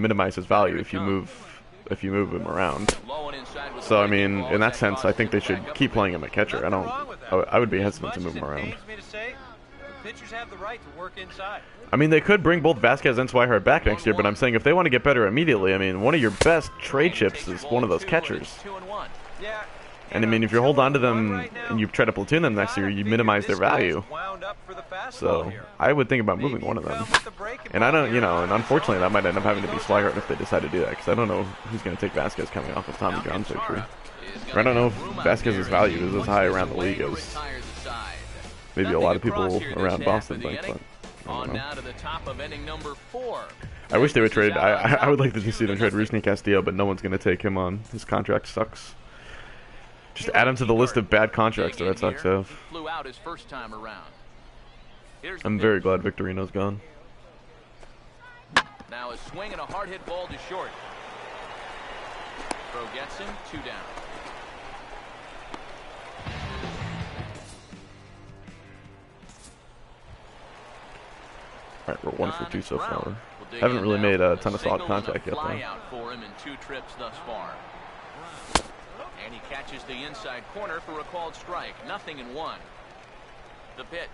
minimize his value if you move him around. So I mean, in that sense, I think they should keep playing him at catcher. I would be hesitant to move him around. I mean, they could bring both Vasquez and Swihart back next year, but I'm saying if they want to get better immediately, I mean, one of your best trade chips is one of those catchers. And I mean, if you hold on to them and you try to platoon them next year, you minimize their value. So I would think about moving one of them. And I don't, and unfortunately that might end up having to be Swihart if they decide to do that, because I don't know who's going to take Vasquez coming off of Tommy John surgery. Or I don't know if Vasquez's value is as high around the league as maybe a lot of people around Boston think, but I don't know. I wish they would trade. I would like to see them trade Rusney Castillo, but no one's going to take him on. His contract sucks. Just add him to the list of bad contracts the Red Sox have. I'm very glad Victorino's gone. Now a swing and a hard hit ball to short. Throw gets him, 2 down. Alright, we're 1 for 2 so far. Haven't really made a ton of solid contact yet, though. For him in 2 trips thus far. And he catches the inside corner for a called strike. 0-1. The pitch.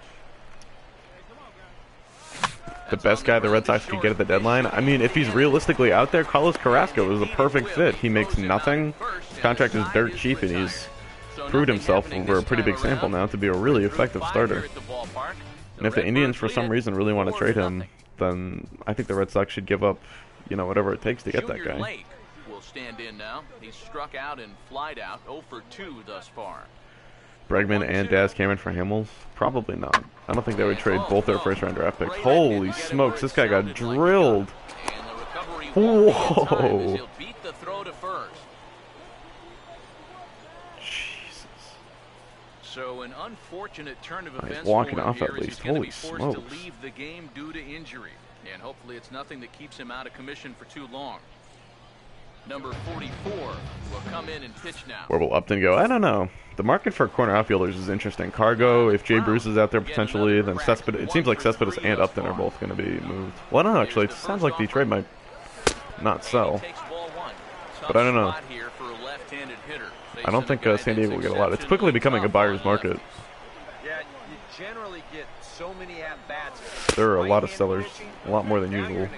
The best guy the Red Sox could get at the deadline. I mean, if he's realistically out there, Carlos Carrasco is a perfect fit. He makes nothing. His contract is dirt cheap, and he's proved himself over a pretty big sample now to be a really effective starter. And if the Indians, for some reason, really want to trade him, then I think the Red Sox should give up, whatever it takes to get that guy. Will stand in now. He's struck out and flied out. 0 for 2 thus far. Bregman and Daz Cameron for Hamels? Probably not. I don't think they would trade both their first-round draft picks. Holy smokes, this guy got drilled. Whoa. Jesus. So an unfortunate turn of events. He's walking off at least. Holy smokes. To leave the game due to injury, and hopefully it's nothing that keeps him out of commission for too long. Number 44 will come in and pitch now. Where will Upton go? I don't know. The market for corner outfielders is interesting. Cargo, if Jay Bruce is out there potentially, then Cespedes. It seems like Cespedes and Upton are both going to be moved. Well, I don't know, actually. It sounds like the trade might not sell. But I don't know. I don't think San Diego will get a lot. It's quickly becoming a buyer's market. Yeah, you generally get so many at-bats. There are a lot of sellers, a lot more than usual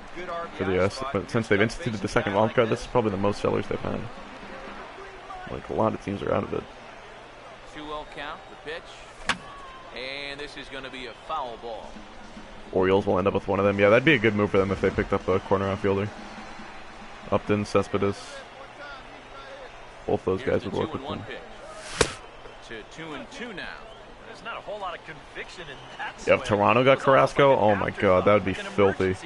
for the S. But since they've instituted the second wild card, this is probably the most sellers they've had. Like, a lot of teams are out of it. 2-0 count, the pitch. And this is going to be a foul ball. Orioles will end up with one of them. Yeah, that'd be a good move for them if they picked up a corner outfielder. Upton, Cespedes. Both those guys would work with them. To 2-2 now. There's not a whole lot of conviction in that. Yeah, if Toronto got Carrasco, oh my god, that would be filthy.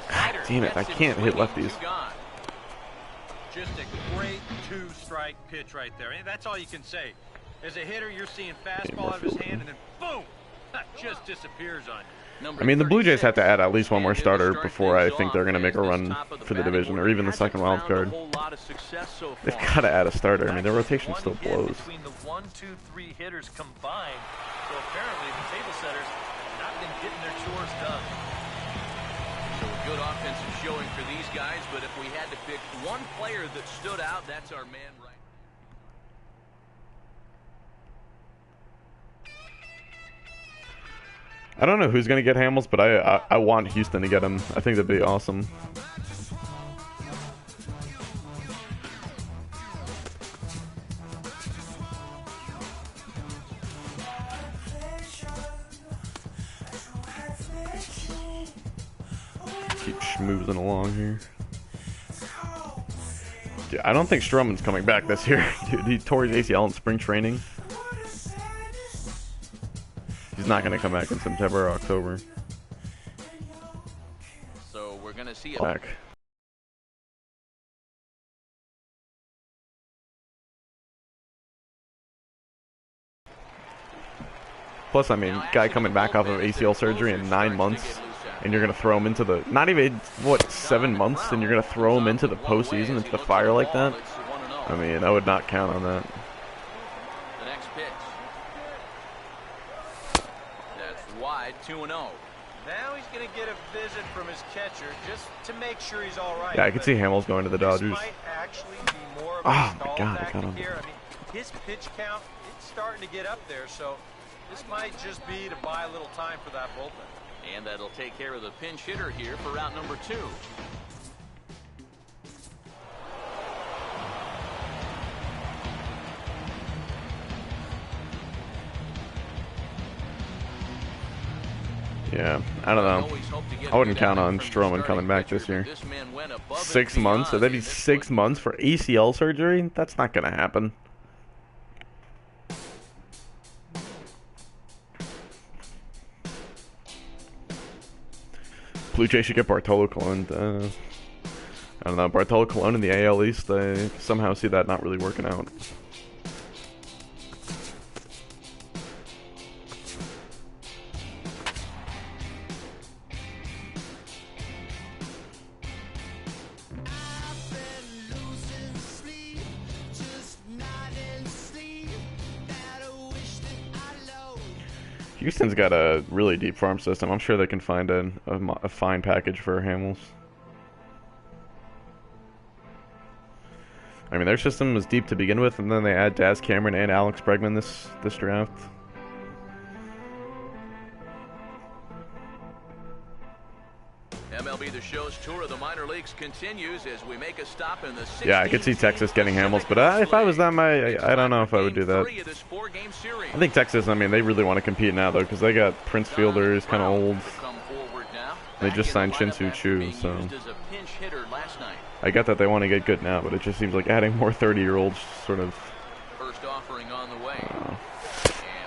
God damn it, I can't hit lefties. Just a great 2-strike pitch right there. And that's all you can say. As a hitter, you're seeing fastball out of his hand, and then boom, that just disappears on you. I mean, the Blue Jays have to add at least one more starter before I think they're going to make a run for the division, or even the second wild card. They've got to add a starter. I mean, their rotation still blows. Between the 1, 2, 3 hitters combined, so apparently the table setters have not been getting their chores done. So a good offensive showing for these guys, but if we had to pick one player that stood out, that's our man right. I don't know who's going to get Hamels, but I want Houston to get him. I think that'd be awesome. Keep schmoozing along here. Dude, I don't think Stroman's coming back this year. Dude, he tore his ACL in spring training. He's not going to come back in September or October. So we're going to see it back. Plus, I mean, guy coming back off of ACL surgery in 9 months, and you're going to throw him into the, not even, what, 7 months, and you're going to throw him into the postseason, into the fire like that? I mean, I would not count on that. 2-0. Now he's going to get a visit from his catcher just to make sure he's all right. Yeah, I could see Hamels going to the Dodgers. This might actually be more of Oh a my stall God, I tactic got him. here. I mean, his pitch count, it's starting to get up there, so this might just be to buy a little time for that bullpen. And that'll take care of the pinch hitter here for route number 2. Yeah, I don't know. I wouldn't count on Stroman coming back this year. 6 months? So that'd be 6 months for ACL surgery? That's not going to happen. Blue Jays should get Bartolo Colon. I don't know. Bartolo Colon in the AL East, I somehow see that not really working out. Houston's got a really deep farm system. I'm sure they can find a fine package for Hamels. I mean, their system was deep to begin with, and then they add Daz Cameron and Alex Bregman this draft. MLB The Show's tour of the minor leagues continues as we make a stop in the 16th. Yeah, I could see Texas getting Hamels, but if I was them, I don't know if I would do that. I think Texas, I mean, they really want to compete now, though, because they got Prince Fielder, he's kind of old. They just signed Shin-Soo Choo, so I get that they want to get good now, but it just seems like adding more 30-year-olds sort of... First offering on the way. And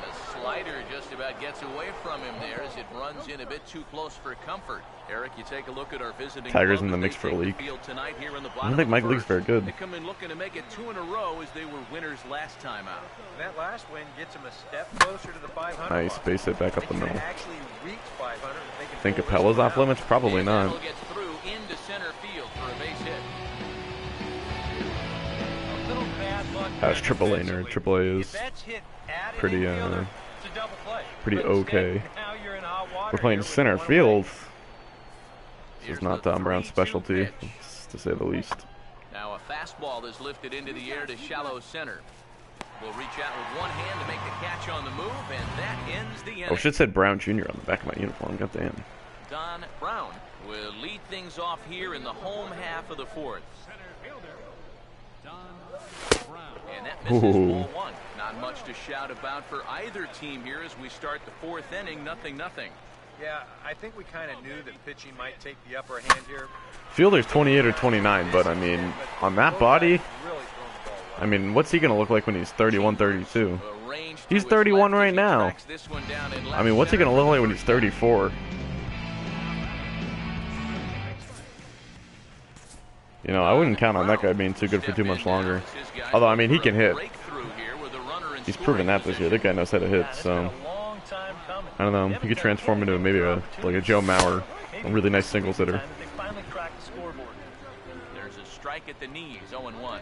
a slider just about gets away from him there as it runs in a bit too close for comfort. Eric, you take a look at our visiting Tigers in the mix for a league. I don't think Mike Leake's very good. They come in looking to make it 2 in a row as they were winners last time out. That last win gets him a step closer to the 500. Nice, base hit back up the middle. Actually reach 500. Think Capella's off limits? Probably not. Gets through into center field for a base hit. A little bad luck. That's AAA nerd. AAA is pretty okay. We're playing center field. This is not Tom Brown's specialty, to say the least. Now a fastball is lifted into the air to shallow center. Will reach out with one hand to make the catch on the move, and that ends the inning. Oh, should said Brown Jr. on the back of my uniform. Goddamn. Don Brown will lead things off here in the home half of the 4th. And that misses ball 1. Not much to shout about for either team here as we start the 4th inning. 0-0. Yeah, I think we kind of knew that pitching might take the upper hand here. Fielder's 28 or 29, but I mean, on that body, I mean, what's he going to look like when he's 31, 32? He's 31 right now. I mean, what's he going to look like when he's 34? You know, I wouldn't count on that guy being too good for too much longer. Although, I mean, he can hit. He's proven that this year. That guy knows how to hit, so... I don't know. He could transform into maybe like a Joe Mauer, a really nice singles hitter. There's a strike at the knees, 0-1.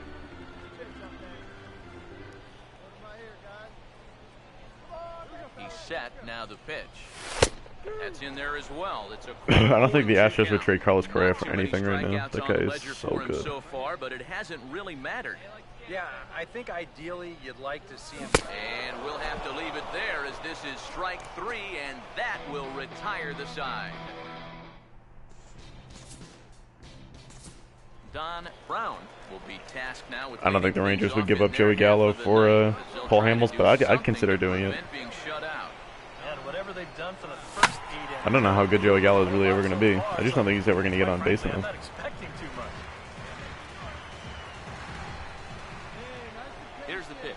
He's set. Now the pitch. That's in there as well. It's a I don't think the Astros would trade Carlos Correa for anything right now. That guy is so good. So far, but it hasn't really mattered. Yeah, I think ideally you'd like to see him. And we'll have to leave it there as this is strike 3, and that will retire the side. Don Brown will be tasked now with... I don't think the Rangers would give up Joey Gallo for Paul Hamels, but I'd consider doing it. I don't know how good Joey Gallo is really ever going to be. I just don't think he's ever going to get on base now. Here's the pitch.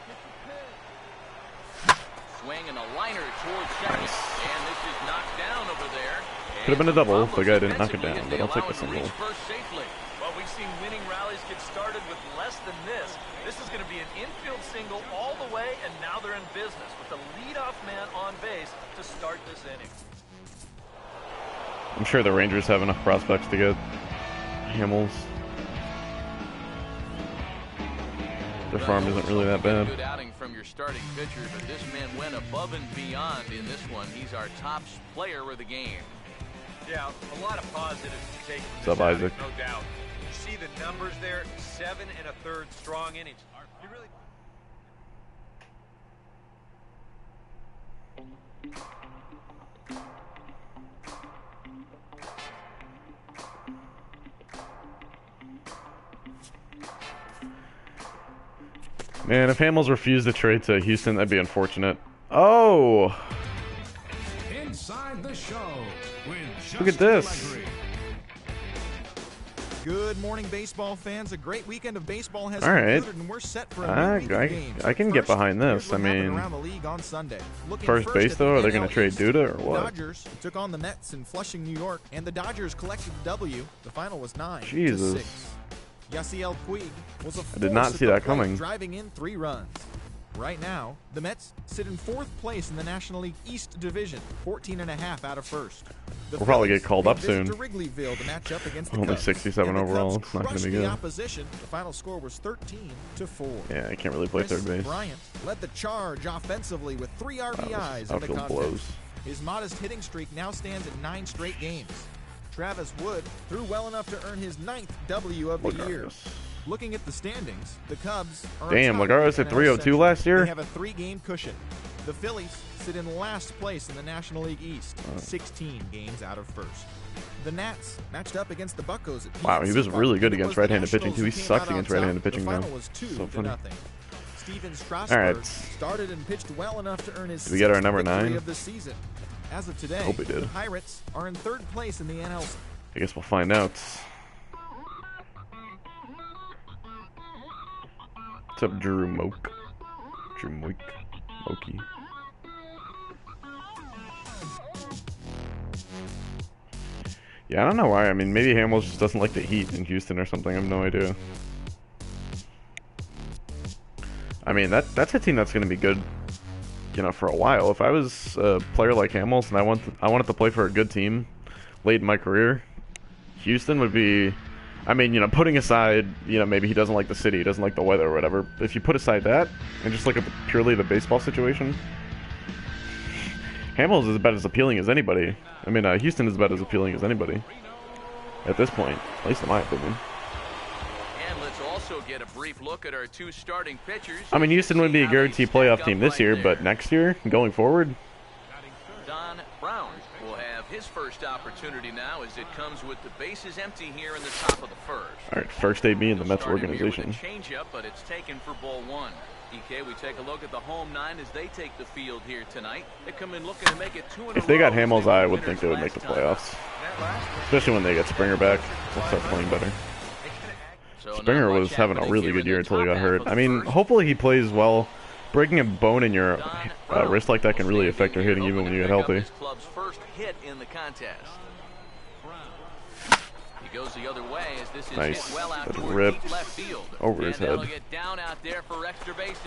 Swing and a liner towards second, and this is knocked down over there. Could have been a double if the guy didn't knock it down, but I'll take the single. Well, we've seen winning rallies get started with less than this. This is going to be an infield single all the way, and now they're in business with the leadoff man on base to start this inning. I'm sure the Rangers have enough prospects to get Hamels. Their farm isn't really that bad. Good outing from your starting pitcher, but this man went above and beyond in this one. He's our top player of the game. Yeah, a lot of positives to take from What's this up, outing, Isaac? no doubt. You see the numbers there, 7 1/3 strong innings. You really... Man, if Hamels refused to trade to Houston, that'd be unfortunate. Oh! Inside the show with Look at this. Allegri. Good morning, baseball fans. A great weekend of baseball has All right. concluded, and we're set for a new week of games. I can get First, behind here's this. what I happened mean, around the league on Sunday. Looking first base, at though? the Are they going NL to trade East, Duda or the what? Dodgers took on the Mets in Flushing, New York, and the Dodgers collected the W. The final was 9-6. Jesus. Yasiel Puig was a I did not force at see the that plate, coming. driving in 3 runs. Right now, the Mets sit in 4th place in the National League East Division, 14.5 out of first. The We'll probably Phillies get called may up visit soon. to Wrigleyville to match up against the Only Cubs. 67 And the overall. Cubs It's not going to crushed be the good. opposition. The final score was 13-4. Yeah, I can't really play Chris third base. Bryant led the charge offensively with 3 RBIs in the outfield contest. blows. His modest hitting streak now stands at 9 straight games. Travis Wood threw well enough to earn his 9th W of the year. Lagares. Looking at the standings, the Cubs are Damn, atop Lagares the hit NL 302 Central. last year? They have a 3-game cushion. The Phillies sit in last place in the National League East, 16 games out of first. The Nats matched up against the Buccos at Wow, he PNC was Park, really good and it against was the right-handed pitching, Nationals too. He who came sucks out on against top. right-handed pitching The now. final was 2 So to funny. nothing. Steven Strasburg Alright. started and pitched well enough to earn his Did we get our 6th number victory 9? of the season. As of today, Hope we did. the Pirates are in 3rd place in the NL. I guess we'll find out. What's up, Drew Moke? Drew Moke. Mokey. Yeah, I don't know why. I mean, maybe Hamels just doesn't like the heat in Houston or something. I have no idea. I mean, that's a team that's going to be good, you know, for a while. If I was a player like Hamels and I wanted to play for a good team late in my career, Houston would be. I mean, you know, putting aside, you know, maybe he doesn't like the city, he doesn't like the weather or whatever. If you put aside that and just look at purely the baseball situation, Hamels is about as appealing as anybody. I mean, Houston is about as appealing as anybody at this point, at least in my opinion. And let's also get a brief look at our 2 starting pitchers. I mean, Houston would be a guaranteed playoff team this year, but next year, going forward, Don Brown will have his first opportunity now as it comes with the bases empty here in the top of the first. all right, first AB in the Mets Started here with organization. a changeup, but it's taken for ball 1. EK, we take a look at the home 9 as they take the field here tonight. They come in looking to make it 2 in a row. If they got as Hamels, were I the would think they would make the winners last playoffs, time. especially when they get Springer back. They'll start playing better. So not Springer much was having a happening really here good in year the until he top got half hurt. of I the mean, first. hopefully he plays well. Breaking a bone in your wrist like that can really affect your hitting even when you get healthy. His club's first hit in the contest. He goes the other way as this is Nice. hit well out That's toward ripped deep left field. over his And that'll head. get down out there for extra bases.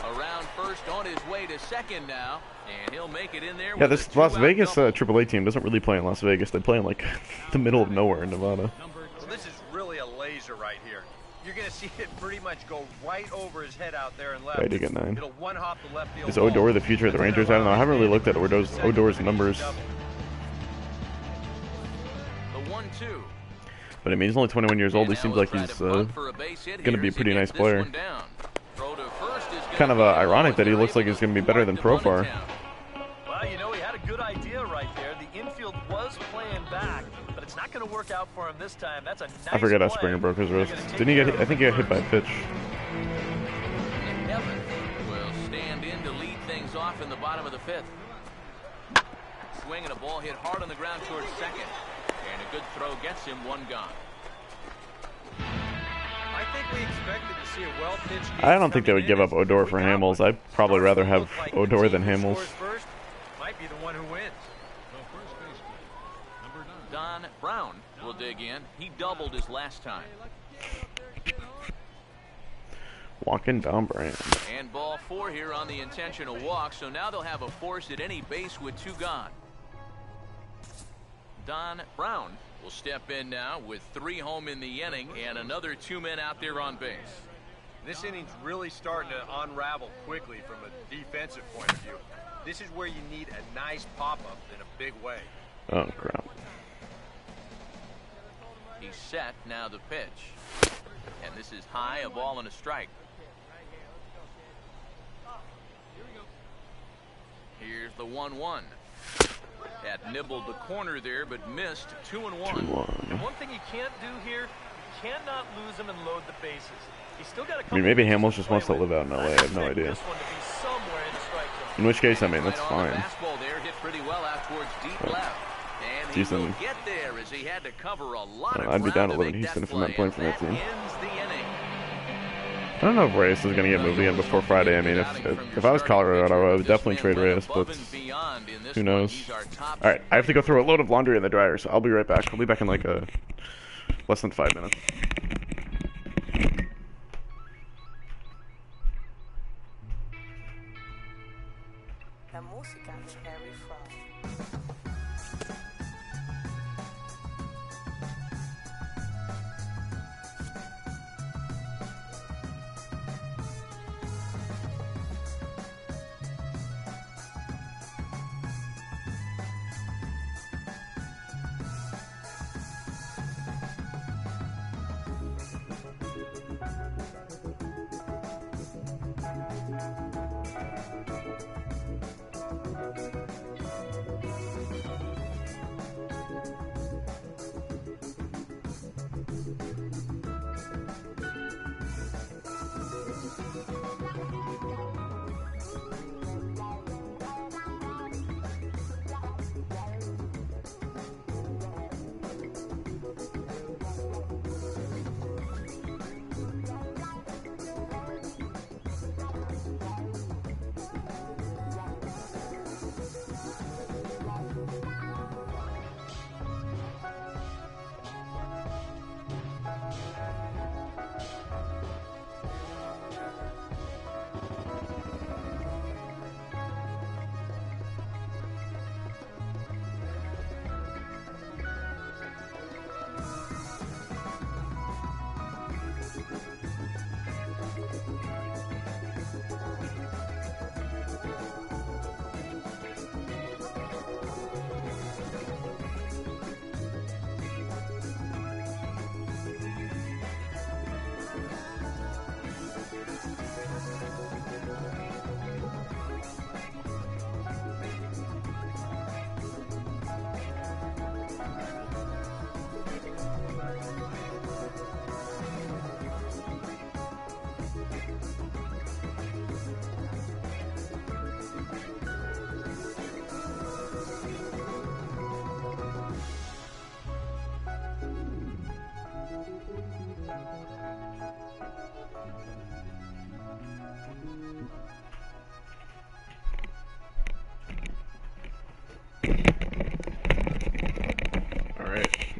Around first on his way to second now, and he'll make it in there. Yeah, with this a Las two-out Vegas double. AAA team doesn't really play in Las Vegas. They play in like the middle of nowhere in Nevada. So this is really a laser right here. You're going to see it pretty much go right over his head out there and left. Right, he got 9. It'll one-hop the left field Is wall. Odor the future of the Rangers? I don't know. I haven't really looked at Odor's numbers. The 1-2. But I mean, he's only 21 years old. He seems like he's going to be a pretty nice player. Kind of ironic that he looks like he's going to be better than Profar. Well, you know, he had a good idea right there. The infield was playing back, but it's not going to work out for him this time. That's a nice I forget how play. Springer broke his They're wrist. gonna take Didn't he get care hit? I think he got hit by a pitch. Evans will stand in to lead things off in the bottom of the 5th. Swing and a ball hit hard on the ground towards second. And a good throw gets him 1 gone. I think we expected to see a well-pitched game I don't think they coming would give in, up Odor and for we got Hamels. one. I'd probably rather have Looks like the Odor team than who Hamels. scores first might be the one who wins. Don Brown will dig in. He doubled his last time. Walking Don Brand. And ball 4 here on the intentional walk. So now they'll have a force at any base with 2 gone. Don Brown will step in now with 3 home in the inning and another 2 men out there on base. This inning's really starting to unravel quickly from a defensive point of view. This is where you need a nice pop-up in a big way. Oh, crap. He's set, now the pitch. And this is high, a ball and a strike. Here's the 1-1. That nibbled the corner there, but missed. 2-1. And one thing you can't do here, you cannot lose him and load the bases. He's still got a couple. I mean, maybe Hamels just wants to live out in LA. I have no idea. In which case, I mean, that's fine. Fastball there hit pretty well out towards deep left. And he will get there as he had to cover a lot of I'd be down to ground live in make Houston that if I'm not play, playing for that and team. ends the inning. I don't know if Reyes is going to get moved again before Friday. I mean, if I was Colorado, I would definitely trade Reyes, but who knows? Alright, I have to go throw a load of laundry in the dryer, so I'll be right back. I'll be back in like less than 5 minutes. La música de Harry Frost.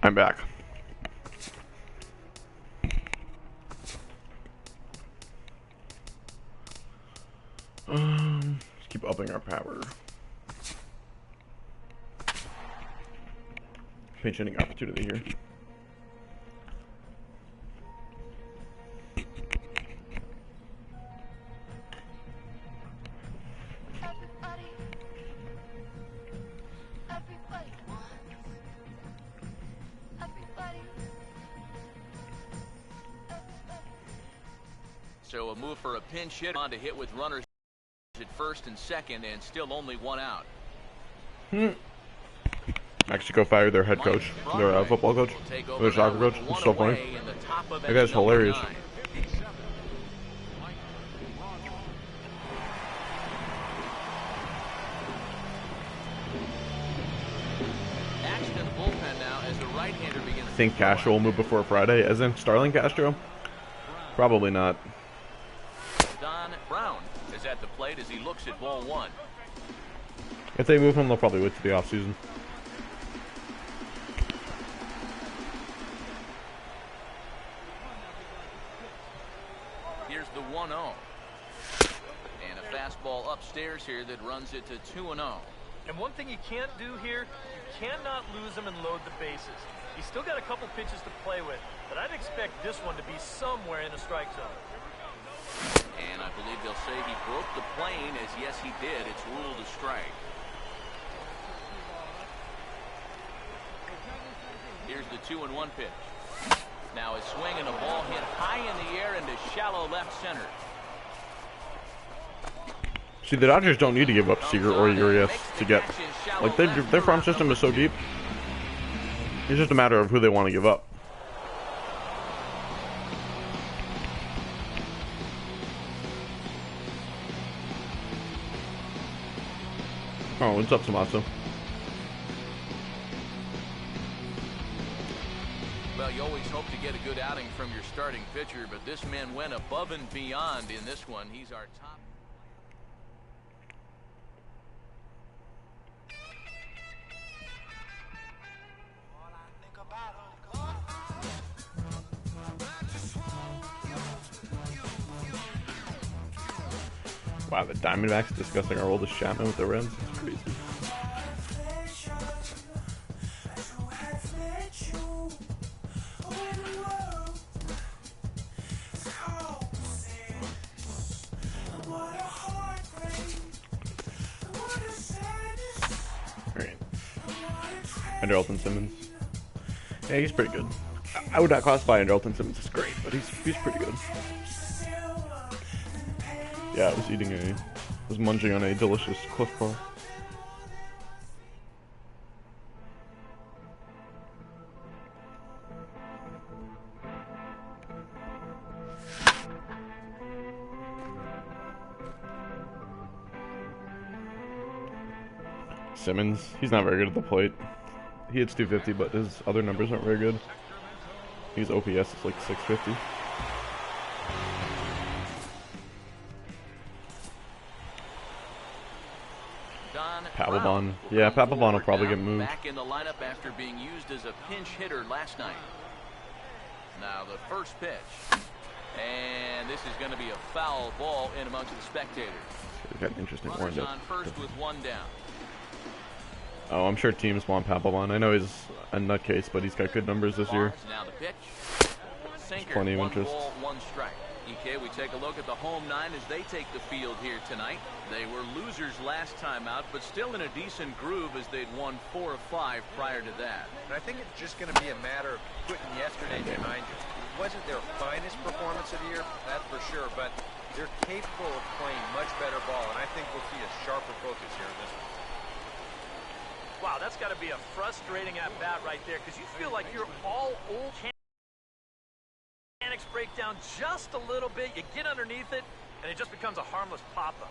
I'm back. Let's keep upping our power. Pinch hitting opportunity here. So a move for a pinch hit on to hit with runners at first and second, and still only one out. Mexico fired their head coach, their football coach, their soccer coach. It's so funny. That guy's hilarious. Think Castro will move before Friday, as in Starling Castro? Probably not. Don Brown is at the plate as he looks at ball one. If they move him, they'll probably wait to the offseason. Here's the 1-0. And a fastball upstairs here that runs it to 2-0. And one thing you can't do here, you cannot lose him and load the bases. He's still got a couple pitches to play with, but I'd expect this one to be somewhere in the strike zone. And I believe they'll say he broke the plane, as yes he did. It's ruled a strike. Here's the 2-1 pitch. Now a swing and a ball hit high in the air into shallow left center. See, the Dodgers don't need to give up Seager or Urias to get, like, their farm system is so deep. It's just a matter of who they want to give up. Oh, what's up, Tommaso? Well, you always hope to get a good outing from your starting pitcher, but this man went above and beyond in this one. He's our top. Wow, the Diamondbacks discussing our oldest Chapman with the Reds. That's crazy. Alright. Andrelton Simmons. Yeah, he's pretty good. I would not classify Andrelton Simmons as great, but he's pretty good. Yeah, I was munching on a delicious Cliff Bar. Simmons, he's not very good at the plate. He hits 250, but his other numbers aren't very good. His OPS is like 650. Papelbon. Yeah, Papelbon will probably get moved. Back in the lineup after being used as a pinch hitter last night. Now the first pitch. And this is going to be a foul ball in amongst the spectators. He's got an interesting Runners windup. on first with one down. Oh, I'm sure teams want Papelbon. I know he's a nutcase, but he's got good numbers this year. Now the pitch. Sinker, Plenty of one interest. ball, one strike. EK, we take a look at the home nine as they take the field here tonight. They were losers last time out, but still in a decent groove as they'd won 4 of 5 prior to that. And I think it's just going to be a matter of putting yesterday behind you. It wasn't their finest performance of the year, that's for sure, but they're capable of playing much better ball, and I think we'll see a sharper focus here in this one. Wow, that's got to be a frustrating at-bat right there, because you feel like you're all old. Mechanics break down just a little bit, you get underneath it, and it just becomes a harmless pop-up.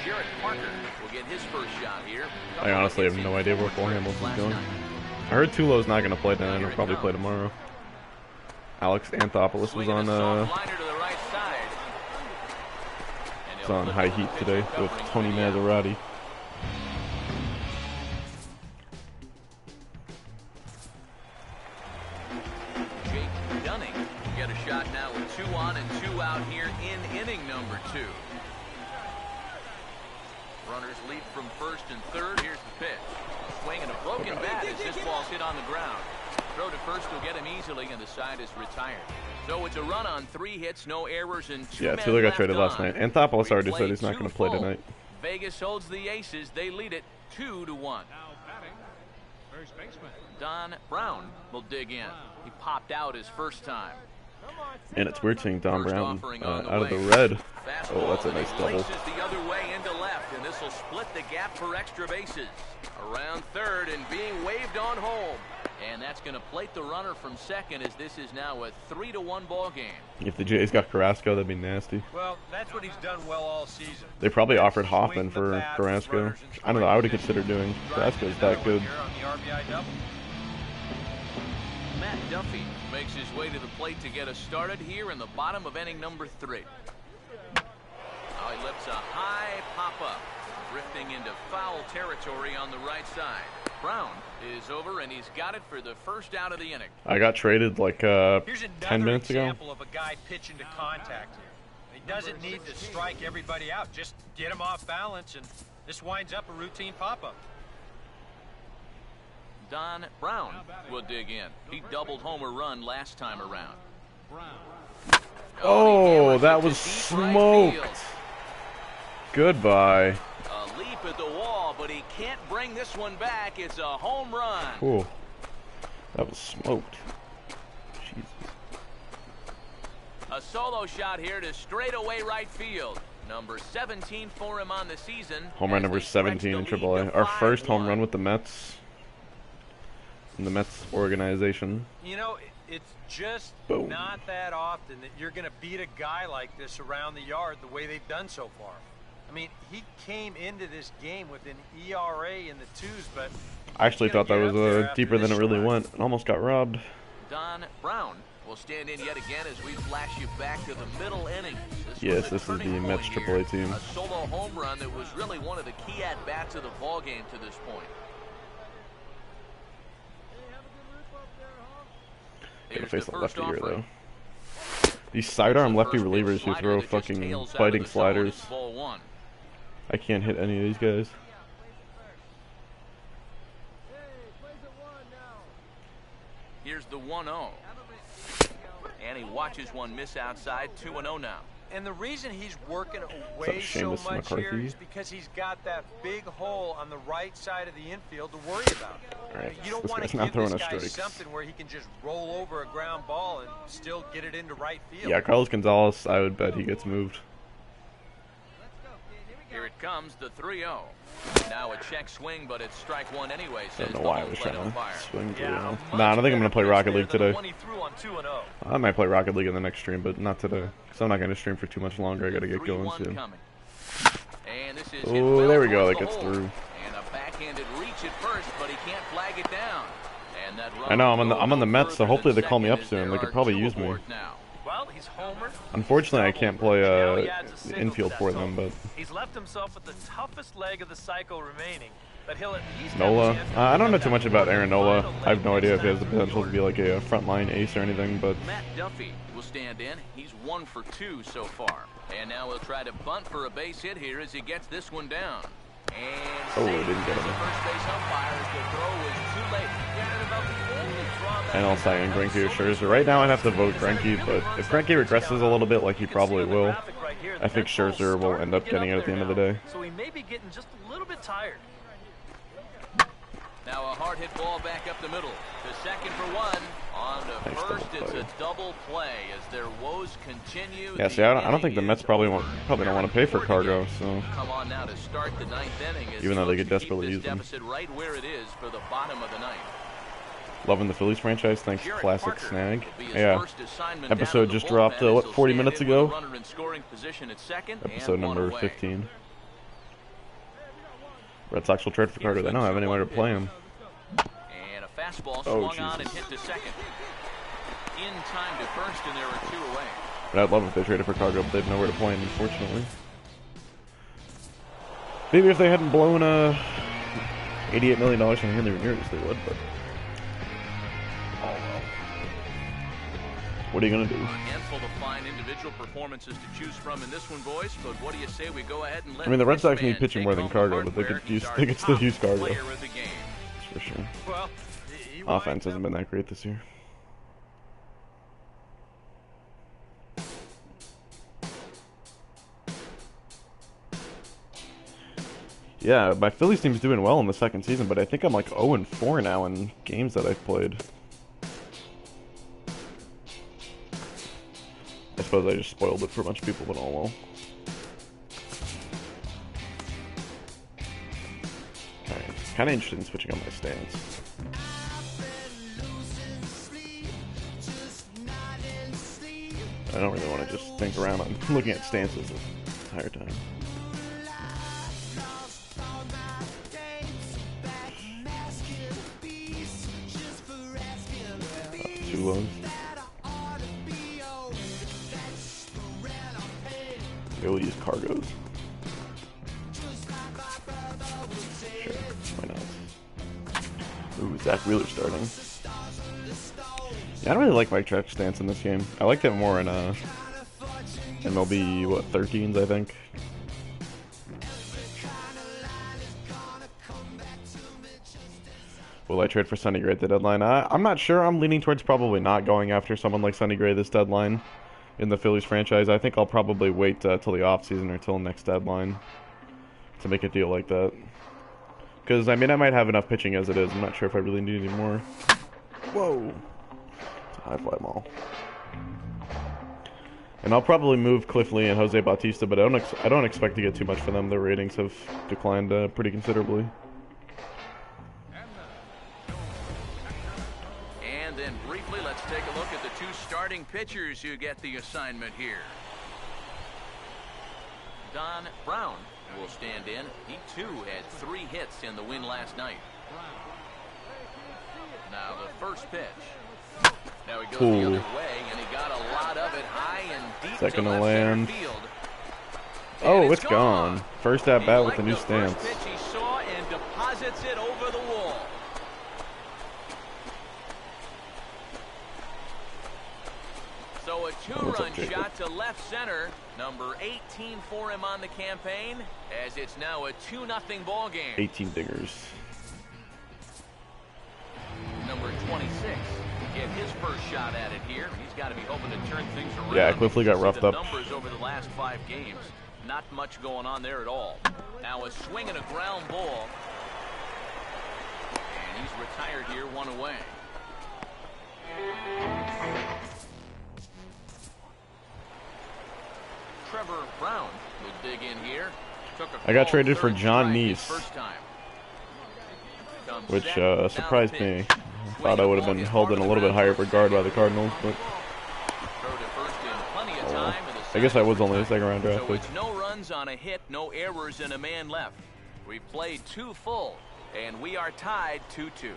Jared Parker will get his first shot here. I honestly have no idea where Cole Hamels is going. I heard Tulo's not going to play tonight, and he'll probably play tomorrow. Alex Anthopoulos was on High Heat today with Tony Maserati. Jake Dunning will get a shot now with 2 on and 2 out here in inning number 2. Runners lead from first and third. Here's the pitch. Swing and a broken bat as this ball's hit on the ground. Throw to first will get him easily, and the side is retired. So it's a run on 3 hits, no errors, and 2 Yeah, men Tulo got left traded last on. night. Anthopoulos already We said he's not going to play full. tonight. Vegas holds the Aces. They lead it 2-1. Now batting, first baseman. Don Brown will dig in. He popped out his first time. And it's weird seeing Don First Brown offering on the out of the way. red. Fastball, Oh, that's a and he nice double. laces the other way into left, and this will split the gap for extra bases. Around third and being waved on home. And that's going to plate the runner from second as this is now a 3-1 ball game. If the Jays got Carrasco, that'd be nasty. Well, that's what he's done well all season. They probably offered Hoffman Swing the for bat, Carrasco. runners in I don't know. I would have scoring considered doing. position. Carrasco's Another that one good. here on the RBI double. Matt Duffy makes his way to the plate to get us started here in the bottom of inning number 3. Now he lifts a high pop-up, drifting into foul territory on the right side. Brown is over, and he's got it for the first out of the inning. I got traded like Here's 10 minutes ago. example of a guy pitching to contact. He doesn't need to strike everybody out. Just get him off balance, and this winds up a routine pop-up. Don Brown will dig in. He doubled homer run last time around. Brown. Oh, he that hammers it was to deep right smoked. field. Goodbye. A leap at the wall, but he can't bring this one back. It's a home run. Cool. That was smoked. Jesus. A solo shot here to straightaway right field. Number 17 for him on the season. Home run number 17 in AAA. Our first home run with the Mets. In the Mets organization. You know, it's just Boom. not that often that you're going to beat a guy like this around the yard the way they've done so far. I mean, he came into this game with an ERA in the 2s, but I actually thought that was deeper than it really went. It almost got robbed. Don Brown will stand in yet again as we flash you back to the middle innings. Yes, this is the Mets AAA team. A solo home run that was really one of the key at-bats of the ball game to this point. Gonna face a lefty here, though. These sidearm lefty relievers who throw fucking biting sliders. I can't hit any of these guys. Here's the 1-0. And he watches one miss outside. 2-0 now. And the reason he's working away so much here is because he's got that big hole on the right side of the infield to worry about. Right, you don't want to give this guy something where he can just roll over a ground ball and still get it into right field. Yeah, Carlos Gonzalez, I would bet he gets moved. Here it comes, the 3-0. Now a check swing, but it's strike one anyway. I don't know why I was trying to swing 3-0. Nah, I don't think I'm going to play Rocket League today. I might play Rocket League in the next stream, but not today. Because I'm not going to stream for too much longer. I got to get going soon. Oh, there we go. That gets through. And a backhanded reach at first, but he can't flag it down. And that I know, I'm on the Mets, so hopefully they call me up soon. They could probably use me. Well, he's homered. Unfortunately, I can't play infield for them, but he's left himself with the toughest leg of the cycle remaining. But he'll at least Nola. I don't know too much about Aaron Nola. I have no idea if he has the potential to be like a frontline ace or anything, but Matt Duffy will stand in. He's 1 for 2 so far. And now he'll try to bunt for a base hit here as he gets this one down. And he didn't get it. First base umpire, the throw was too late. And I'll say in Greinke or Scherzer. Right now I'd have to vote Greinke, but if Greinke regresses a little bit, like he probably will, I think Scherzer will end up getting it at the end of the day. So he may be getting just a little bit tired. Now a hard hit ball back up the middle. To second for one. On to first, it's a double play as their woes continue. Yeah, see, I don't think the Mets probably don't want to pay for Cargo, so. Come on now to start the 9th inning. Even though they could desperately use them. Right where it is for the bottom of the 9th. Loving the Phillies franchise, thanks Classic Snag. Yeah, episode just dropped, what, 40 minutes ago? Episode number 15. Red Sox will trade for Cargo. They don't have anywhere to play him. And a fastball swung on and hit to second. In time to first, and there are 2 away. But I'd love if they traded for Cargo, but they have nowhere to play him, unfortunately. Maybe if they hadn't blown $88 million on Henry Ramirez, they would, but. What are you going to do? A handful of fine individual performances to choose from in this one, boys, but what do you say we go ahead and let the Red Sox need pitching more than Cargo, but they could still use Cargo. That's for sure. Well, offense hasn't been that great this year. Yeah, my Phillies team's doing well in the second season, but I think I'm like 0-4 now in games that I've played. I suppose I just spoiled it for a bunch of people, but oh well. Alright, kind of interested in switching up my stance. I don't really want to just think around. I'm looking at stances the entire time. Too low. We'll use Cargos. Sure, why not? Ooh, Zach Wheeler starting. Yeah, I don't really like Mike Trout's stance in this game. I liked it more in MLB, what, 13s, I think. Will I trade for Sonny Gray at the deadline? I'm not sure. I'm leaning towards probably not going after someone like Sonny Gray this deadline in the Phillies franchise. I think I'll probably wait till the offseason or till next deadline to make a deal like that. Because, I mean, I might have enough pitching as it is. I'm not sure if I really need any more. Whoa. It's a high fly ball. And I'll probably move Cliff Lee and Jose Bautista, but I don't expect to get too much for them. Their ratings have declined pretty considerably. And then briefly, let's take a look at the two starting pitchers who get the assignment here. Don Brown will stand in. He too had 3 hits in the win last night. Now the first pitch. Now he goes the other way, and he got a lot of it high and deep. Second to to left land. center field. Oh, it's gone. First at bat with the new First stance. pitch he saw and deposits it over the wall. So a 2-run shot to left center. Number 18 for him on the campaign, as it's now a 2-0 ball game. 18 dingers. Number 26 get his first shot at it here. He's got to be hoping to turn things around. Yeah, Cliff Lee got roughed up. Numbers over the last 5 games, not much going on there at all. Now a swing and a ground ball, and he's retired here, 1 away. Trevor Brown will dig in here. I got traded for John Neese, which surprised me. I thought I would have been held in a little bit higher regard by the Cardinals, but I guess I was only a second-round draft So pick. it's no runs on a hit, no errors, and a man left. We played 2 full, and we are tied 2-2.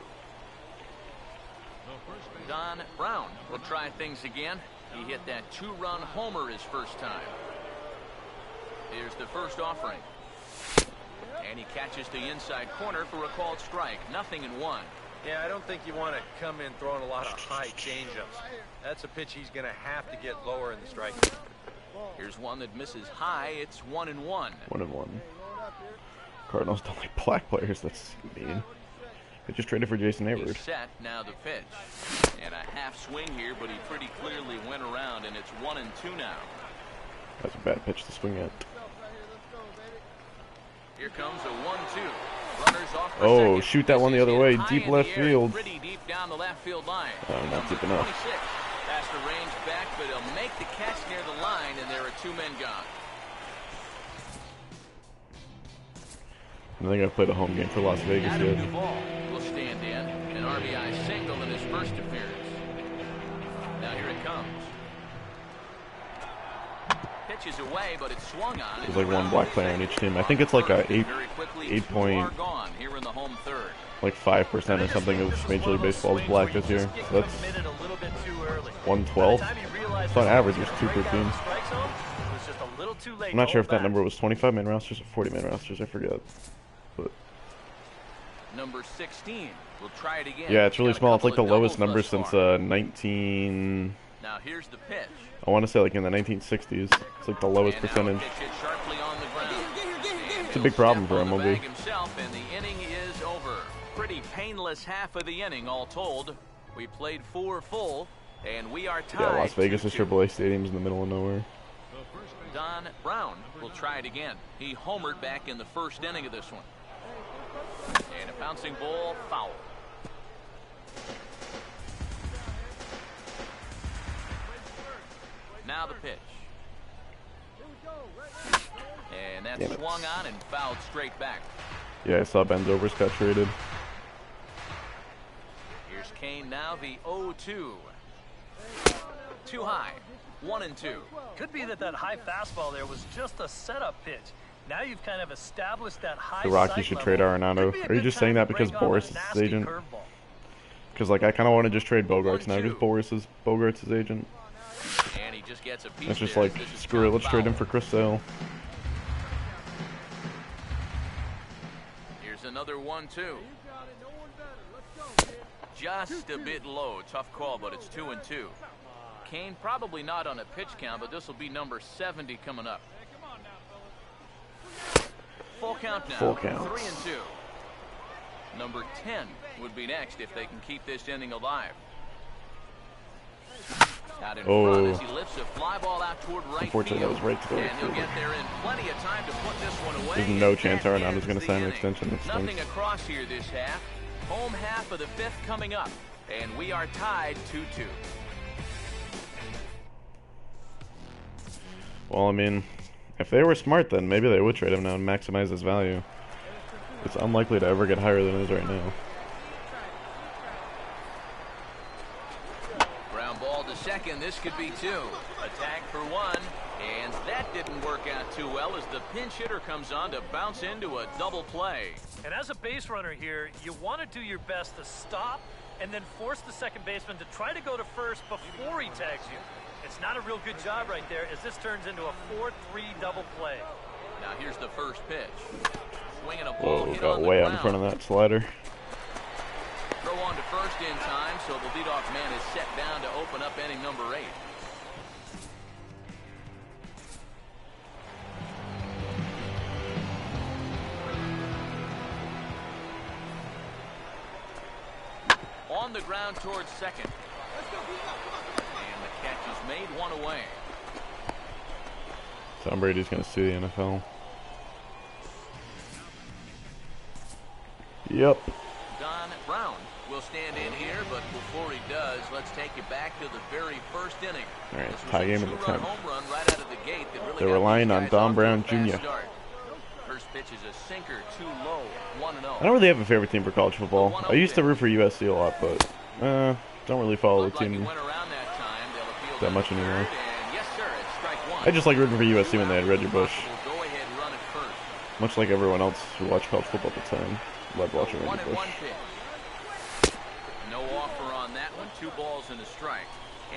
Don Brown will try things again. He hit that 2-run homer his first time. Here's the first offering. And he catches the inside corner for a called strike. 0-1. Yeah, I don't think you want to come in throwing a lot of high changeups. That's a pitch he's going to have to get lower in the strike. Here's one that misses high. It's 1-1. 1-1. Cardinals don't like black players. That's mean. I just traded for Jason Hayward. He's set. Now the pitch. And a half swing here, but he pretty clearly went around, and it's 1-2 now. That's a bad pitch to swing at. Here comes a 1-2. Runners off for Oh, second. shoot that one the other way. High Deep in left the air, field. Pretty deep down the left field line. Oh, not deep Number enough. 26 has to range back, but he'll make the catch near the line, and there are 2 men gone. I think I've played a home game for Las Vegas Adam yet. Duvall will stand in. An RBI single in his first appearance. Now here it comes. Pitches away, but it's swung on. There's like one black player on each team. I think it's like a 8 point, gone here in the home third. like 5% or something of Major League Baseball's black this year. So that's 112. It's on average, there's 2 per team. I'm not sure if that number was 25-man rosters or 40-man rosters. I forget. But Number 16 will try it again. yeah, it's really Got a small. It's like the couple of lowest doubles number thus since far. 19. Now here's the pitch. I want to say like in the 1960s. It's like the lowest And now percentage. pitch it sharply on the ground. It's a big problem for Step on the MLB. bag himself, and the inning is over. Pretty painless half of the inning, all told. We played 4 full, and we are tied. Yeah, Las Vegas is 2-2. AAA stadiums in the middle of nowhere. Don Brown will try it again. He homered back in the first inning of this one. And a bouncing ball, foul. Now the pitch. And that's Damn it. swung on and fouled straight back. Yeah, I saw Ben Zobrist got traded. Here's Kane now, the 0-2. Too high. 1-2. Could be that high fastball there was just a setup pitch. Now you've kind of established that high. The Rockies sight should level. trade Arenado. Could be a Are you good just time saying that to because break on a Boris is his nasty agent? curveball. Because like I kind of want to just trade Bogarts now because Boris is Bogarts' agent. And he just gets a piece That's just there. like, This is screw it, let's trade him foul. for Chris Sale. Here's another 1-2. Just a bit low. Tough call, but it's 2-2. Kane probably not on a pitch count, but this will be number 70 coming up. Full count now. Full count. 3-2. Number 10 would be next if they can keep this inning alive. Out in Oh. front as he lifts a fly ball out toward right Unfortunately, field. that was right to the right And he'll field. get there in plenty of time to put this one away. There's no and chance that Arenado's going ends to sign the an inning. extension. That Nothing stinks. across here this half. Home half of the fifth coming up, and we are tied 2-2. Well, I mean, if they were smart, then maybe they would trade him now and maximize his value. It's unlikely to ever get higher than it is right now. Ground ball to second. This could be two. A tag for one. And that didn't work out too well as the pinch hitter comes on to bounce into a double play. And as a base runner here, you want to do your best to stop and then force the second baseman to try to go to first before he tags you. It's not a real good job right there as this turns into a 4-3 double play. Now here's the first pitch. Swinging a ball Whoa, hit got on the way out ground. in front of that slider. Throw on to first in time, so the leadoff man is set down to open up inning number 8. On the ground towards second. And the catch is made, one away. Tom Brady's going to sue the NFL. Yep. Don Brown will stand in here, but before he does, let's take you back to the very first inning. All right, This was tie a game in the two-run 10th. home run right out of the gate that really They're got relying these on guys Don off to a Brown fast Jr. start. First pitch is a sinker, too low, 1-0. I don't really have a favorite team for college football. I used to root for USC a lot, but don't really follow the Looked like he team went around that time. They'll appeal that down much the anymore. third, and yes, sir, it's strike one. I just like rooting for USC when they had Reggie Bush. Possible go-ahead run at first. Much like everyone else who watched college football at the time. Loved watching One Reggie and Bush. one pitch. No offer on that one. 2 balls and a strike.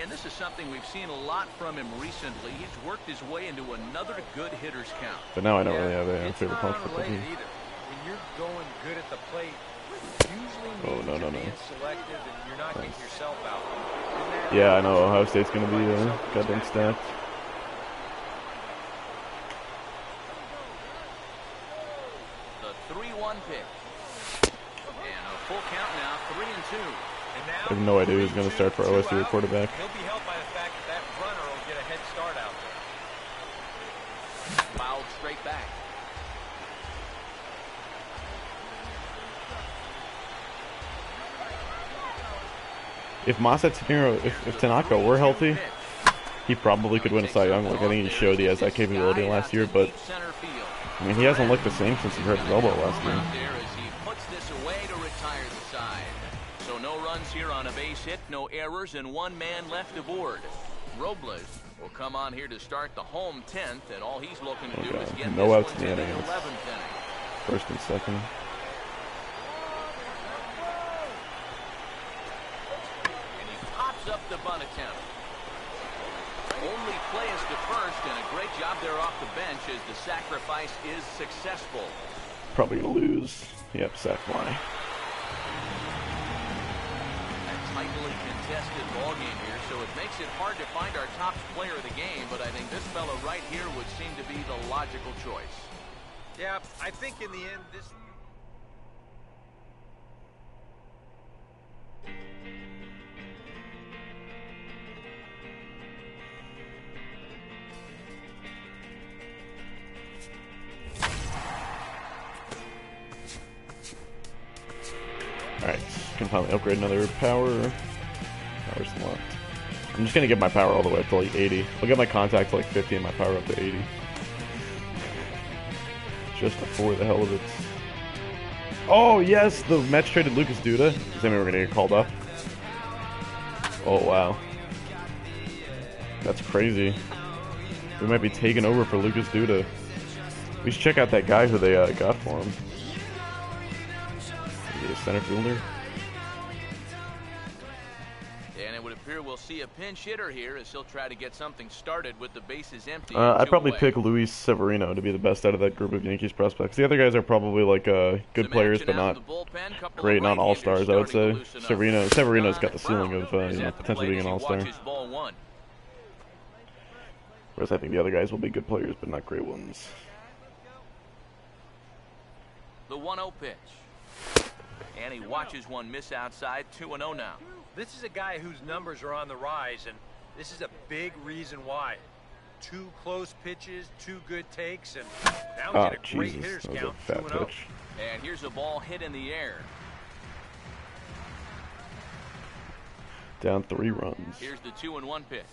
And this is something we've seen a lot from him recently. He's worked his way into another good hitter's count. But now I don't really have a It's favorite not college football unrelated team. either. When you're going good at the plate, usually Oh, means no, no, you're no. being selective and you're not getting Nice. yourself out. And that- Yeah, I know. Ohio State's going to be goddamn stacked. The 3-1 pitch. And a full count now, 3-2. And now, I have no idea who's going to start for 2 OSU at out, quarterback. He'll be helped by the fact that that runner will get a head start out there. Fouled straight back. If Masatinero, if Tanaka were healthy, he probably could win a Cy Young. Like, I think he showed he has that capability last year, but I mean, he hasn't looked the same since he hurt his elbow last year. As he puts this away to retire the side. So no runs here on a base hit, no errors, and 1 man left aboard. Robles will come on here to start the home 10th, and all he's looking to do is get No this outs one in the to inning. 11th inning. First and second. And he pops up the bunt attempt. Only play is to first, and a great job there off the bench as the sacrifice is successful. Probably going to lose. Yep, sack fly. A tightly contested ball game here, so it makes it hard to find our top player of the game, but I think this fella right here would seem to be the logical choice. Yeah, I think in the end, this... Alright, can finally upgrade another power. Power's locked. I'm just gonna get my power all the way up to like 80. I'll get my contact to like 50 and my power up to 80. Just for the hell of it. Oh yes, the Mets traded Lucas Duda. Does that mean we're gonna get called up? Oh wow. That's crazy. We might be taking over for Lucas Duda. We should check out that guy who they got for him. Is he a center fielder? And it would appear we'll see a pinch hitter here as he'll try to get something started with the bases empty. I'd probably away. pick Luis Severino to be the best out of that group of Yankees prospects. The other guys are probably like good Some players, action but out not in the bullpen, couple great, of not right-handers all-stars, I would starting say. to loosen up. Severino's got the ceiling Don of Brown you know, is at the potentially being plate an as he all-star. watches ball 1. Whereas I think the other guys will be good players, but not great ones. The 1-0 pitch. And he watches one miss outside, 2-0 now. This is a guy whose numbers are on the rise, and This is a big reason why. 2 close pitches, 2 good takes, and now we get a great hitter's that was count. a fat 2-0. pitch. And here's a ball hit in the air. Down 3 runs. Here's the 2-1 pitch.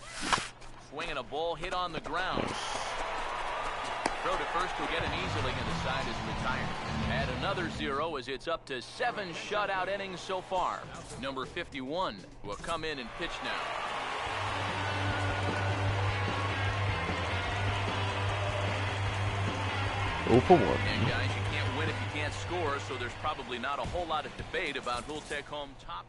Swinging a ball hit on the ground. Throw to first will get him easily, and the side is retired. And another 0 as it's up to 7 shutout innings so far. Number 51 will come in and pitch now. For 1. And guys, you can't win if you can't score, so there's probably not a whole lot of debate about who'll take home top.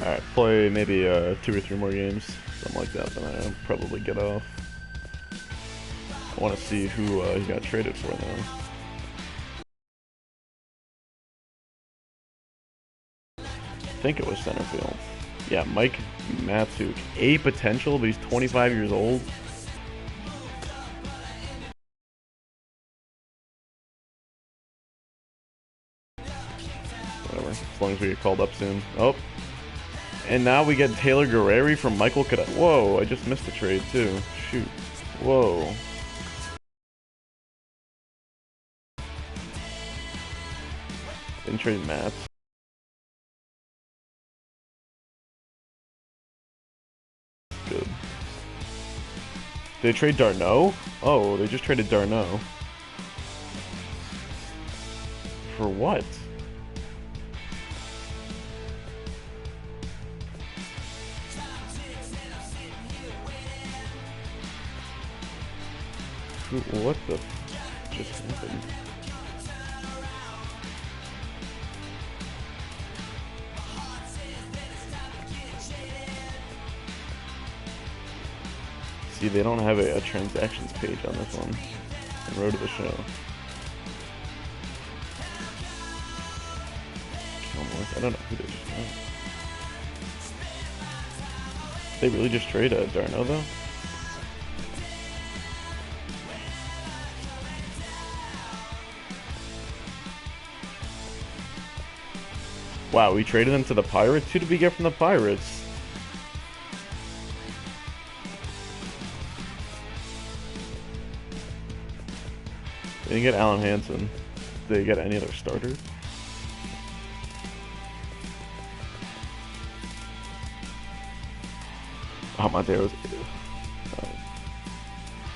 Alright, play maybe 2 or 3 more games, something like that, then I'll probably get off. I want to see who he got traded for now. I think it was center field. Yeah, Mike Matsuk. A potential, but he's 25 years old. Whatever, as long as we get called up soon. Oh. And now we get Taylor Guerreri from Michael Cadet. Whoa, I just missed the trade too. Shoot. Whoa. Didn't trade Mats. Good. Did they trade Darno? Oh, they just traded Darno. For what? What the just happened? See, they don't have a transactions page on this one. And road to the show. I don't know who they just got. They really just trade Darno though? Wow, we traded them to the Pirates? Who did we get from the Pirates? They didn't get Alan Hansen. Did they get any other starters? Oh, Montero's.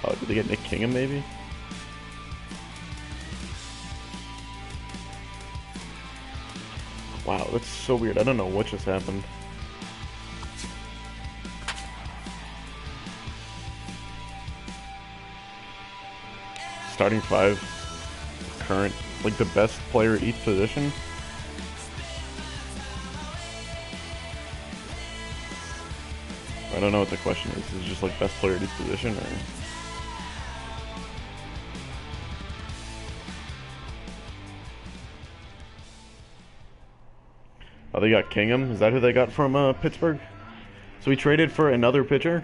Oh, did they get Nick Kingham maybe? Wow, that's so weird. I don't know what just happened. Starting 5, current, like the best player at each position. I don't know what the question is. Is it just like best player at each position, or? Oh, they got Kingham. Is that who they got from Pittsburgh? So we traded for another pitcher.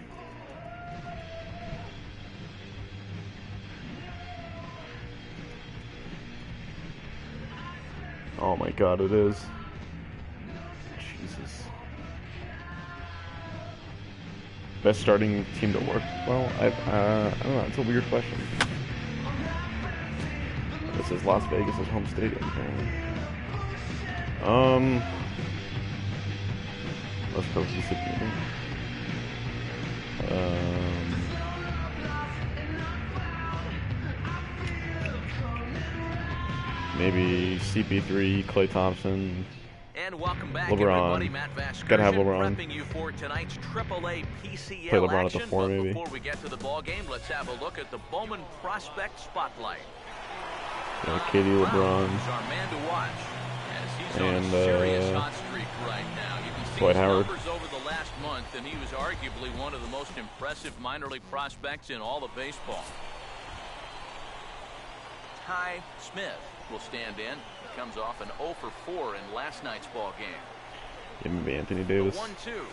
Oh my God, it is. Jesus. Best starting team to work? Well, I don't know. It's a weird question. This is Las Vegas' home stadium, apparently. West Coast Mississippi. Maybe CP3, Klay Thompson, And welcome back, LeBron. everybody. Matt Vasgersian Gotta have LeBron. prepping you for tonight's AAA PCL Play LeBron at action. the 4 But maybe. before we get to the ball game, let's have a look at the Bowman Prospect Spotlight. Yeah, KD, LeBron, He's our man to watch, as he's on and a serious hot streak right now. You can see Dwight his Howard. numbers over the last month, and he was arguably one of the most impressive minor league prospects in all of baseball. Ty Smith will stand in. He comes off an 0 for 4 in last night's ball game. yeah, maybe Anthony Davis. 1-2.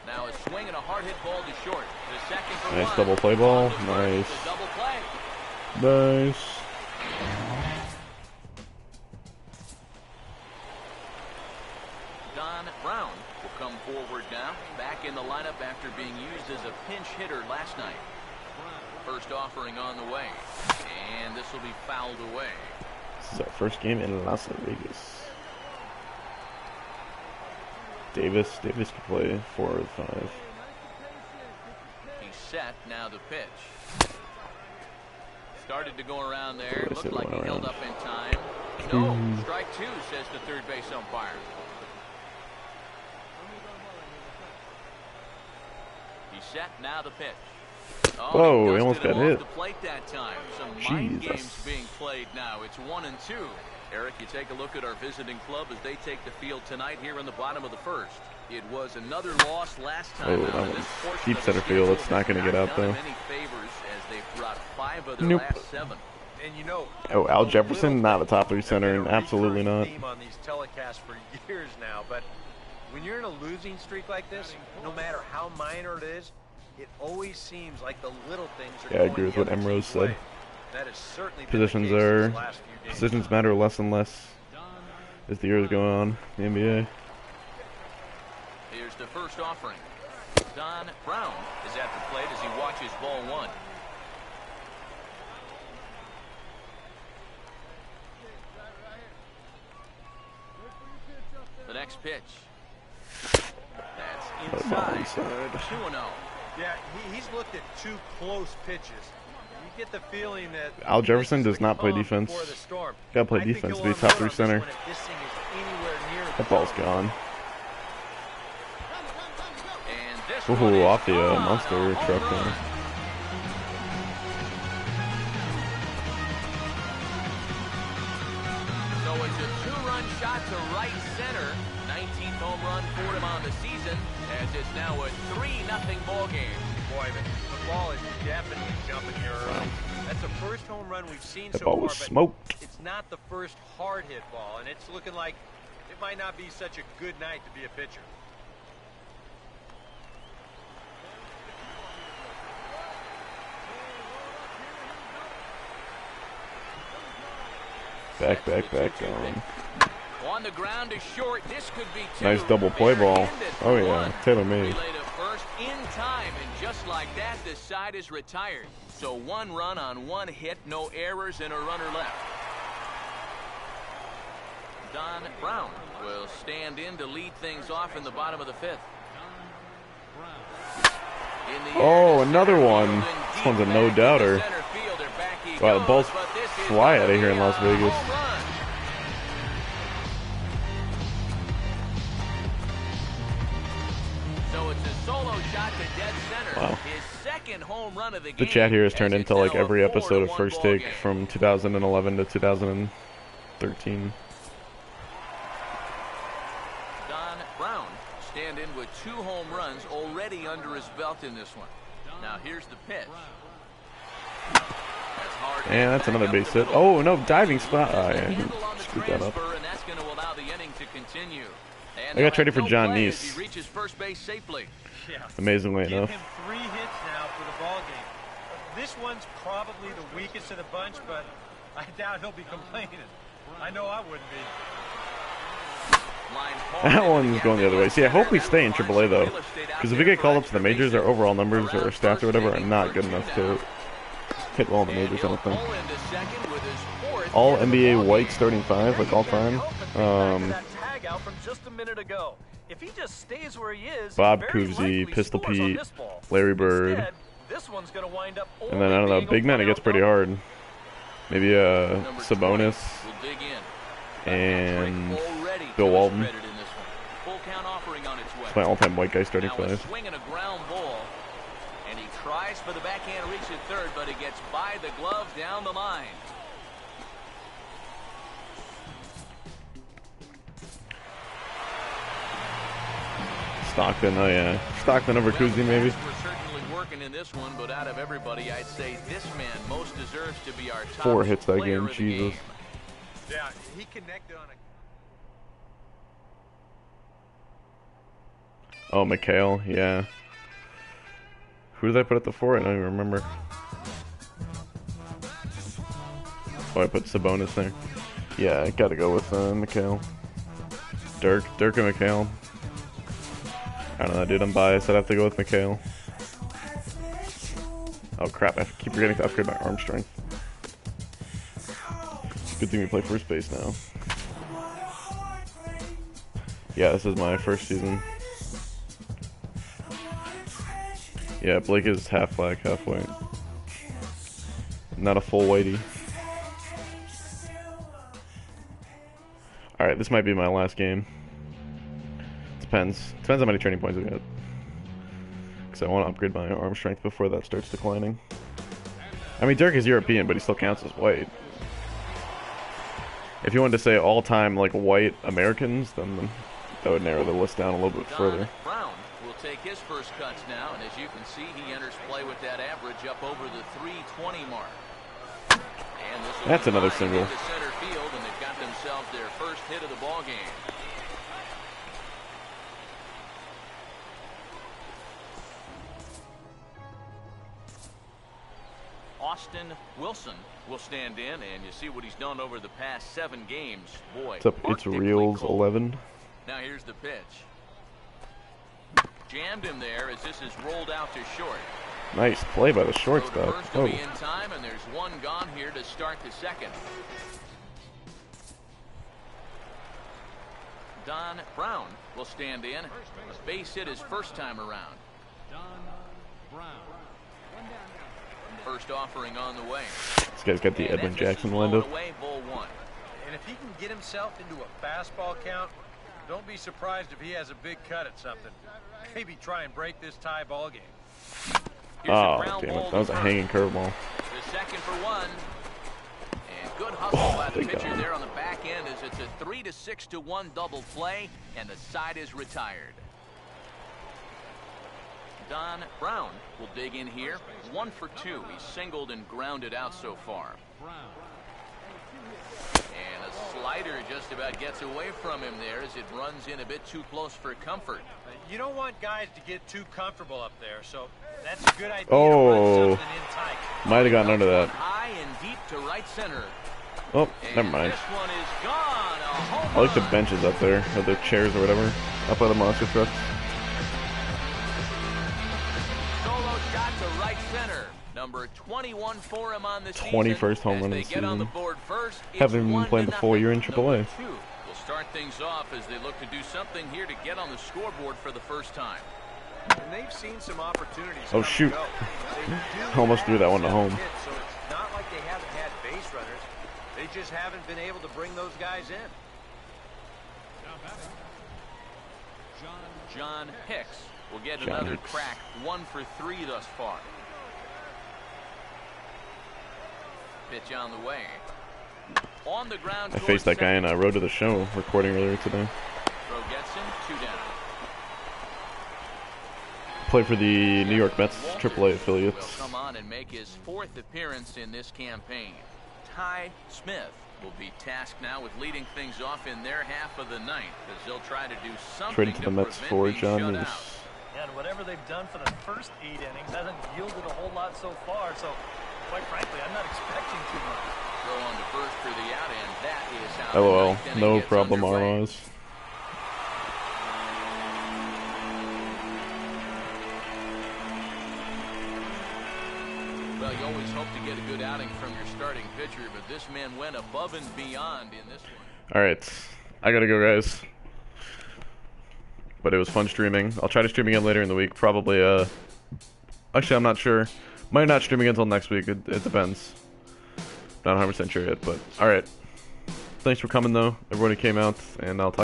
Now a swing and a hard hit ball to short. The second for Nice one. double play ball. On the first, Nice. the double play. Nice. Don Brown will come forward now, back in the lineup after being used as a pinch hitter last night. First offering on the way, and this will be fouled away. This is our first game in Las Vegas. Davis can play 4 or 5. He's set, now the pitch. Started to go around there, looked like he held up in time. No, strike 2, says the third base umpire. He's set, now the pitch. Oh, whoa, he almost got hit. The plate that time. Some mind games being played now. It's 1-2. Eric, you take a look at our visiting club as they take the field tonight here in the bottom of the first. It was another loss last time. Oh, that one's deep center field. It's not going to get out though. Many favors as they've brought 5 of their Nope. last 7. And you know, Oh, Al Jefferson, not a top 3 center, and absolutely not. On these telecasts for years now, but when you're in a losing streak like this, no matter how minor it is, it always seems like the little things are Yeah, I agree with what M. Rose said. That is certainly Positions matter less and less as the years go on in the NBA. Here's the first offering. Don Brown is at the plate as he watches ball 1. The next pitch. That's inside. 2-0. Yeah, he's looked at 2 close pitches. You get the feeling that Al Jefferson does not play defense. Gotta play defense to be top 3 center. That ball's gone. Ooh, off the monster truck there. So it's a 2-run shot to right center. 19th home run for him on the season, as it's now a 3-0 ball game. Boy, the ball is definitely jumping here early. That's the first home run we've seen That so ball far, was but smoked. it's not the first hard hit ball, and it's looking like it might not be such a good night to be a pitcher. Back going. On the ground to short, this could be 2. Nice double play ball. Oh yeah, tailor made. Relay to first in time, and just like that, the side is retired. So 1 run on 1 hit, no errors, and a runner left. Don Brown will stand in to lead things off in the bottom of the 5th. Oh, another one. This one's a no-doubter. Wow, the balls fly out of here in Las Vegas. So it's a solo shot to dead center. Wow. His second home run of the game. The chat here has turned into like every episode of First Take from 2011 to 2013. Don Brown stand in with 2 home runs already under his belt in this one. Now here's the pitch. And that's another base hit. Oh no, diving spot. Oh yeah, screwed that up. And that's going to allow the inning to continue. And I got traded for John He Neese. reaches first base safely. Yeah. Amazingly Give enough. him 3 hits now for the ball game. This one's probably the weakest of the bunch, but I doubt he'll be complaining. I know I wouldn't be. That one's going the other way. See, I hope we stay in AAA though, because if we get called up to the majors, our overall numbers or our stats or whatever are not good enough to hit well in the majors. I don't think. All NBA white starting 5, like all time. Bob Cousy, Pistol Pete, Larry Bird, and then I don't know. Big man, it gets pretty hard. Maybe Sabonis and Bill Walton. It's my all-time white guy starting 5. Swinging a ground ball, and he tries for the backhand reach at third, but he gets by the glove down the line. Stockton, oh yeah. Stockton over Cousy maybe. We're certainly working in this one, but out of everybody, I'd say this man most deserves to be our top 4 hits that player game, of the Jesus. game. Yeah, he connected on a... Oh, McHale, yeah. Who did I put at the 4? I don't even remember. why I put Sabonis there. Yeah, I gotta go with McHale. Dirk and McHale. I don't know, dude. I'm biased. I'd have to go with McHale. Oh crap! I keep forgetting to upgrade my arm strength. Good thing we play first base now. Yeah, this is my first season. Yeah, Blake is half black, half white. Not a full whitey. Alright, this might be my last game. Depends how many training points we get. Because I want to upgrade my arm strength before that starts declining. I mean, Dirk is European, but he still counts as white. If you wanted to say all-time, like, white Americans, then that would narrow the list down a little bit further. Brown will take his first cuts now, and as you can see, he enters play with that average up over the 320 mark. And this That's another single. into center field, and they've got themselves their first hit of the ball game. Austin Wilson will stand in, and you see what he's done over the past 7 games. Boy, What's up? It's Reels 11. Now here's the pitch. Jammed him there as this is rolled out to short. Nice play by the shortstop. First will be in time, and there's one gone here to start the second. Don Brown will stand in. A base hit his first time around. Don Brown. First offering on the way. This guy's got the And Edwin that misses Jackson blown lined up. away, ball 1. And if he can get himself into a fastball count, don't be surprised if he has a big cut at something. Maybe try and break this tie ball game. Here's a Oh, ground damn ball it. That was a to hanging first. curveball. The second for 1. And good hustle by the thank pitcher God. there on the back end as it's a 3-6-1 double play, and the side is retired. Don Brown will dig in here. 1 for 2. He's singled and grounded out so far. And a slider just about gets away from him there as it runs in a bit too close for comfort. You don't want guys to get too comfortable up there, so that's a good idea to Oh. run something in tight. Might have gotten under that. High and deep to right center. Oh, And never mind. This one is gone. A home I like the run. benches up there, or the chairs or whatever, up by the monster trucks. Solo shot to right center. Number 21 for him on the season. 21st home As run they of the get on the season. board first, it's Haven't even 1-0. played the full year in AAA. Number 2 will start things off as they look to do something here to get on the scoreboard for the first time. And they've seen some opportunities. Oh, come and shoot. go. They do Almost threw that have one to several home. hits, so it's not like they haven't had base runners. They just haven't been able to bring those guys in. Now batting, John Hicks will get John another Hicks. crack. 1 for 3 thus far. Pitch on the way. On the ground. I faced that guy in a Road to the Show recording earlier today. Throw gets him. 2 down. Played for the New York Mets AAA Will affiliates. come on and make his 4th appearance in this campaign. Ty Smith will be tasked now with leading things off in their half of the 9th as they'll try to do something Traded to the Mets prevent for being John shut Meese. out. And whatever they've done for the first 8 innings hasn't yielded a whole lot so far. So, quite frankly, I'm not expecting too much. Throw on to first for the out, and that is how LOL, the 9th inning no gets problem, underway. ROs. Well, you always hope to get a good outing from your starting pitcher, but this man went above and beyond in this one. Alright, I gotta go, guys. But it was fun streaming. I'll try to stream again later in the week. Probably, actually, I'm not sure. Might not stream again until next week. It depends. Not 100% sure yet, but alright. Thanks for coming, though. Everybody came out, and I'll talk